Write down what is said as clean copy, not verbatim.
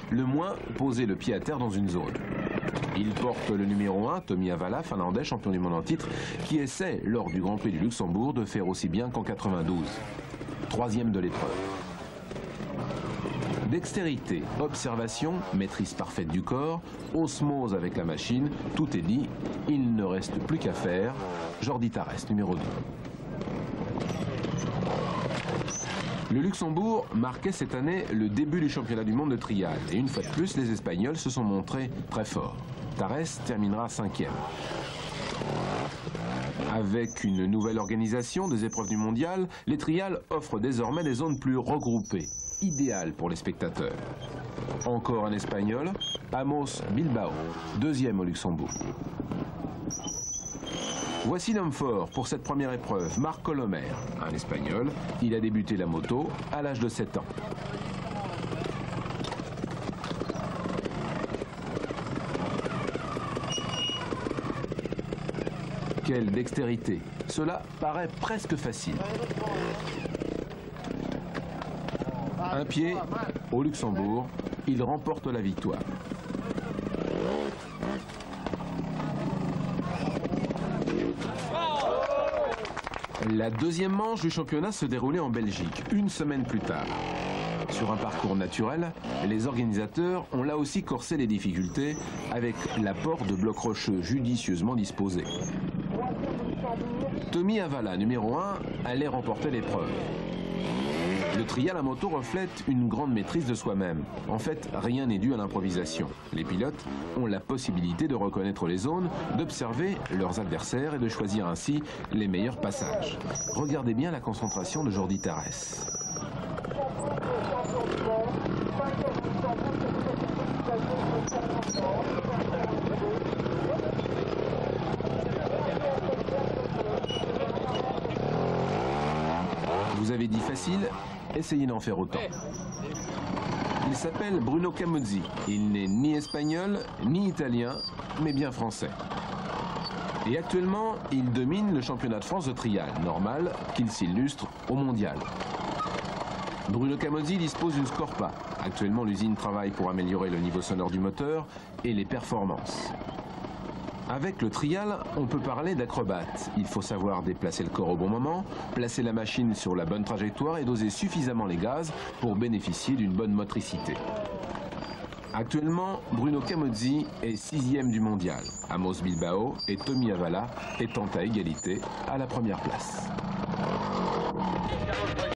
le moins poser le pied à terre dans une zone. Il porte le numéro 1, Tommy Avala, finlandais, champion du monde en titre, qui essaie, lors du Grand Prix du Luxembourg, de faire aussi bien qu'en 92. Troisième de l'épreuve. Dextérité, observation, maîtrise parfaite du corps, osmose avec la machine, tout est dit, il ne reste plus qu'à faire. Jordi Tarrés, numéro 2. Le Luxembourg marquait cette année le début du championnat du monde de trial. Et une fois de plus, les Espagnols se sont montrés très forts. Tarrés terminera 5e. Avec une nouvelle organisation des épreuves du mondial, les trials offrent désormais des zones plus regroupées, idéales pour les spectateurs. Encore un Espagnol, Amos Bilbao, 2e au Luxembourg. Voici l'homme fort pour cette première épreuve, Marc Colomer, un Espagnol. Il a débuté la moto à l'âge de 7 ans. Quelle dextérité! Cela paraît presque facile. Un pied au Luxembourg, il remporte la victoire. La deuxième manche du championnat se déroulait en Belgique, une semaine plus tard. Sur un parcours naturel, les organisateurs ont là aussi corsé les difficultés avec l'apport de blocs rocheux judicieusement disposés. Tommy Avala, numéro 1, allait remporter l'épreuve. Le trial à moto reflète une grande maîtrise de soi-même. En fait, rien n'est dû à l'improvisation. Les pilotes ont la possibilité de reconnaître les zones, d'observer leurs adversaires et de choisir ainsi les meilleurs passages. Regardez bien la concentration de Jordi Tarrés. Vous avez dit facile, essayez d'en faire autant. Il s'appelle Bruno Camozzi. Il n'est ni espagnol, ni italien, mais bien français. Et actuellement, il domine le championnat de France de trial. Normal qu'il s'illustre au mondial. Bruno Camozzi dispose d'une Scorpa. Actuellement, l'usine travaille pour améliorer le niveau sonore du moteur et les performances. Avec le trial, on peut parler d'acrobate. Il faut savoir déplacer le corps au bon moment, placer la machine sur la bonne trajectoire et doser suffisamment les gaz pour bénéficier d'une bonne motricité. Actuellement, Bruno Camozzi est 6e du mondial. Amos Bilbao et Tommy Avala étant à égalité à la première place.